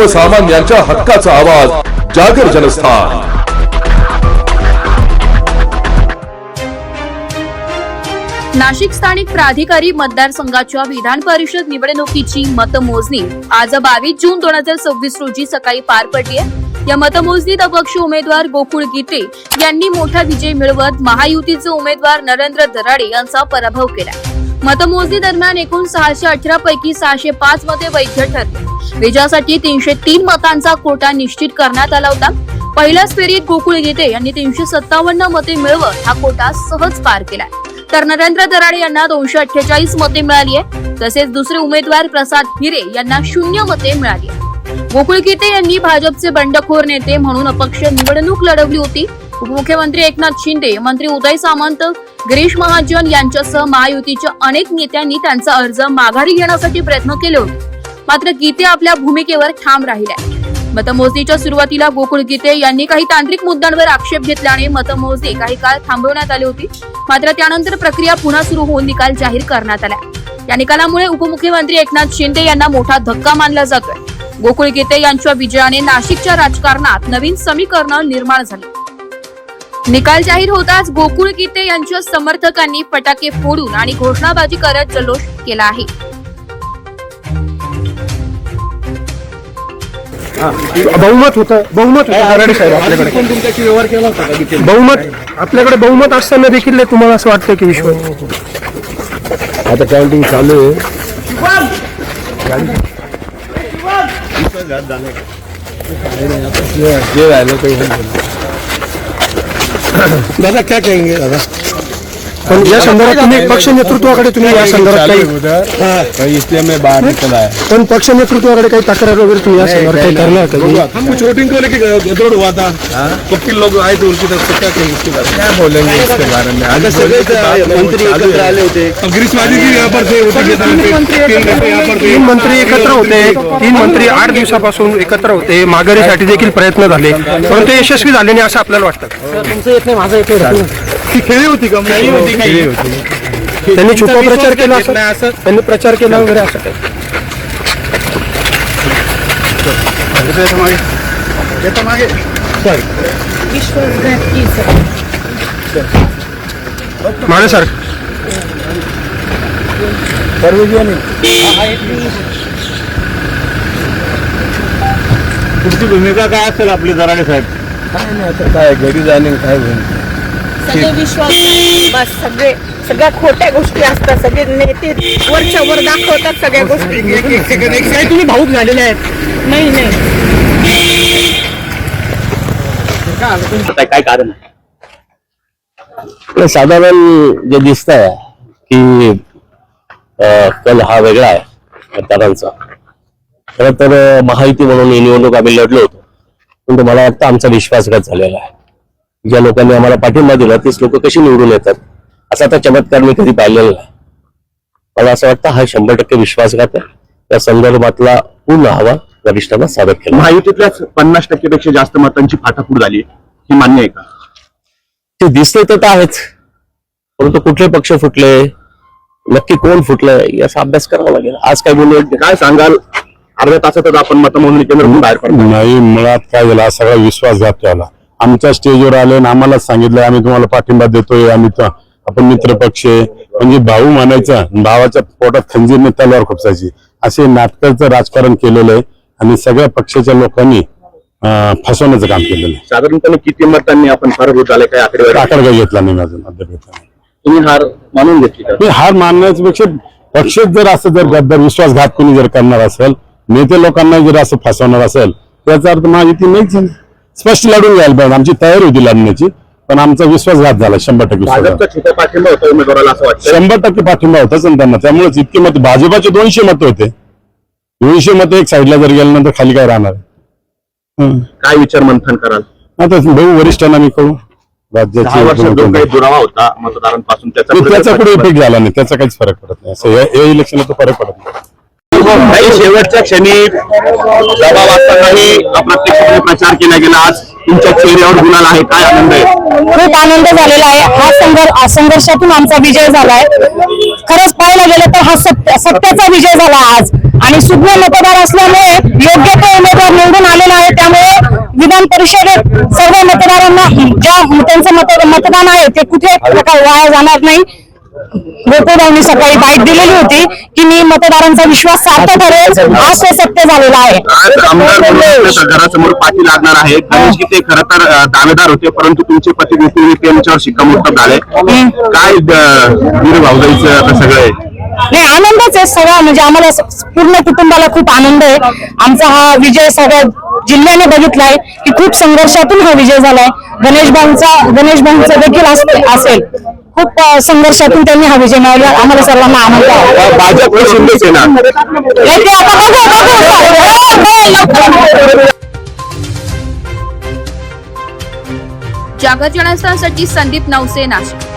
सर्वसामान्यांच्या हक्काचा आवाज जागर जनस्थान। नाशिक स्थानिक प्राधिकारी मतदारसंघाच्या विधान परिषद निवडणुकीची मतमोजणी आज 22 जून 2026 रोजी सकाळी पार पडली आहे। या मतमोजणीत अपक्ष उमेदवार गोकुळ गीते यांनी मोठा विजय मिळवत महायुतीचे उमेदवार नरेंद्र दराडे यांचा पराभव केला। मतमोजणी दरम्यान एकूण 618 पैकी 605 मते वैध ठरली। विजयासाठी 303 मतांचा कोटा निश्चित करण्यात आला होता। पहिल्याच फेरीत गोकुळ गीते यांनी 357 मते मिळवत हा कोटा सहज पार केला, तर नरेंद्र दराडे यांना 248 मते मिळाली आहे। तसेच दुसरे उमेदवार प्रसाद हिरे यांना 0 मते मिळाली। गोकुळ गीते यांनी भाजपचे बंडखोर नेते म्हणून अपक्ष निवडणूक लढवली होती। उपमुख्यमंत्री एकनाथ शिंदे, मंत्री उदय सामंत, गिरीश महाजन यांच्यासह महायुतीच्या अनेक नेत्यांनी त्यांचा अर्ज माघारी घेण्यासाठी प्रयत्न केले होते, मात्र गीते आपल्या भूमिकेवर ठाम राहिल्या। मतमोजणीच्या सुरुवातीला गोकुळ गीते यांनी काही तांत्रिक मुद्द्यांवर आक्षेप घेतल्याने मतमोजणी काही काळ थांबवण्यात आली होती, मात्र त्यानंतर प्रक्रिया पुन्हा सुरू होऊन निकाल जाहीर करण्यात आला। या निकालामुळे उपमुख्यमंत्री एकनाथ शिंदे यांना मोठा धक्का मानला जातोय। गोकुळ गीते यांच्या विजयाने नाशिकच्या राजकारणात नवीन समीकरण निर्माण झाले। निकाल जाहीर होताच गोकुळ गीते यांच्या समर्थकांनी फटाके फोडून आणि घोषणाबाजी करत जल्लोष केला आहे। बहुमत होतं दराडे साहेब आपल्याकडे तुमच्याशी व्यवहार केला होता बहुमत आपल्याकडे बहुमत असताना देखील तुम्हाला असं वाटतं की विश्वास आता काउंटिंग चालू आहे। दादा क्या कहेंगे दादा? पण या संदर्भात तुम्ही पक्ष नेतृत्वाकडे तुम्ही या संदर्भात काही इसलिए मैं बाहर निकला है। पण पक्ष नेतृत्वाकडे काही तक्रार वगैरे तुम्ही या संदर्भात काही करणार का? हम कुछ वोटिंग को लेके गड़बड़ हुआ था, वकील लोग आए थे, उनकी तरफ से क्या कहेंगे इसके बारे में? क्या बोलेंगे इसके बारे में? आगे मंत्री एकत्र आए होते, गिरीश महाजन जी यहाँ पर थे, तीन मंत्री एकत्र होते, 3 मंत्री 8 दिवसापासून एकत्र होते, माघारीसाठी देखील प्रयत्न झाले, परंतु ते यशस्वी झाले नाही असं आपल्याला वाटतं। तुमचं येत नाही, माझं येत ती खेळी होती का? त्यांनी छुपा प्रचार केला असं, त्यांनी प्रचार केला वगैरे असं काही माने सर पुढची भूमिका काय असेल आपली दराडे साहेब? काय नाही, आता काय घरी जाणे काय होईल? सगळे विश्वास बस सगळ्या खोट्या गोष्टी असतात, सगळे नेते वरच्या वर दाखवतात सगळ्या गोष्टी। तुम्ही भाऊक झालेले आहेत? नाही काय कारण साधारण जे दिसत आहे की कल हा वेगळा आहे मतदारांचा। खरं तर महायुती म्हणून ही निवडणूक आम्ही लढलो होतो, पण मला वाटतं आमचा विश्वासघात झालेला आहे। ज्या लोकांनी आम्हाला पाठिंबा दिला तेच लोक कशी निवडून येतात असा आता चमत्कार मी कधी पाहिलेला नाही। मला असं वाटतं हा 100% विश्वासघात आहे। त्या संदर्भातला पूर्ण अहवाल वरिष्ठांना सादर केला। महायुतीतल्या 50% पेक्षा जास्त मतांची फाटाफूट झाली, ही मान्य आहे का? ते दिसते तर आहेच, परंतु कुठले पक्ष फुटले, नक्की कोण फुटलंय याचा अभ्यास करावा लागेल। आज काय बोलू, काय सांगाल? अर्ध्या तासातच आपण मतमोजणी केंद्र बाहेर पडतो। नाही, मुळात काय झाला, सगळा विश्वासघात केला। आमच्या स्टेजवर आले आणि आम्हालाच सांगितलं आम्ही तुम्हाला पाठिंबा देतोय, आपण मित्र पक्ष म्हणजे भाऊ म्हणायचा, भावाच्या पोटात खंजीरने तलवार खुपसायची असे नाटकाचं राजकारण केलेलं आहे आणि सगळ्या पक्षाच्या लोकांनी फसवण्याचं काम केलेलं आहे। साधारणपणे किती मतांनी आपण पराभूत झाले, काय आकडे आकडा घेतला नाही माझं अद्याप घेतला नाही। तुम्ही हार मानून घेतली का? मी हार मानण्यापेक्षा पक्षच जर असं जर गद्दार विश्वासघात कोणी जर करणार असेल, नेते लोकांना जर असं फसवणार असेल, त्याचा अर्थ महायुती नाहीच आहे। स्पष्ट लढून घ्यायला पाहिजे, आमची तयारी होती लढण्याची, पण आमचा विश्वासघात झाला 100%। भाजपचा छोटा पाठिंबा होता उमेदवाराला असं वाटतं? 100% पाठिंबा होताच त्यांना, त्यामुळेच इतके मत, भाजपाचे 200 मत होते, 200 मत एक साईडला जर गेल्यानंतर खाली काय राहणार? काय विचार मंथन कराल आता भाऊ वरिष्ठांना मी कळू, 10 वर्षात जो काही दुरावा होता मतदारांपासून त्याचा पुढे इफेक्ट झाला नाही, त्याचा काहीच फरक पडत नाही। असं या इलेक्शनला तो फरक पडत नाही। काही शेवटच्या क्षणी दबाव असतानाही अप्रत्यक्षपणे प्रचार केला गेला। आज तुमच्या चेहऱ्यावर गुलाल आहे, काय आनंद आहे? खूप आनंद झालेला आहे। हा संघर्षातून आमचा विजय झालाय। खरंच पाहायला गेलं तर हा सत्याचा विजय झाला आज, आणि सुज्ञ मतदार असल्यामुळे योग्य तो उमेदवार आहे. त्यामुळे विधान परिषदेत सर्व मतदारांना त्यांचं मतदान आहे ते कुठे प्रकार वाया जाणार नाही. गोकुळभाऊंनी सकाळी बाईट दिलेली होती की मी मतदारांचा विश्वास सार्थ करेल. आज ते सत्य झालेलं आहे. आज आमदार म्हणून घरासमोर पाठी लागणार आहे. गणेश गीते खरं तर दावेदार होते, परंतु तुमचे पती गोकुळ त्यांच्यावर शिक्कामोर्तब झाले. काय वीर भाऊजाईचं आता सगळं आहे? नाही, आनंदच आहे सगळा. म्हणजे आम्हाला पूर्ण कुटुंबाला खूप आनंद आहे. आमचा हा विजय सगळ्या जिल्ह्याने बघितलाय की खूप संघर्षातून हा विजय झालाय. गणेश भाऊंचा देखील असेल खूप संघर्षातून त्यांनी हा विजय मिळवला. आम्हाला सर्वांना आनंद आहे. भाजप शिंदे सेना ते आता बघू. जागर जनस्थानसाठी संदीप नवसे, नाशिक.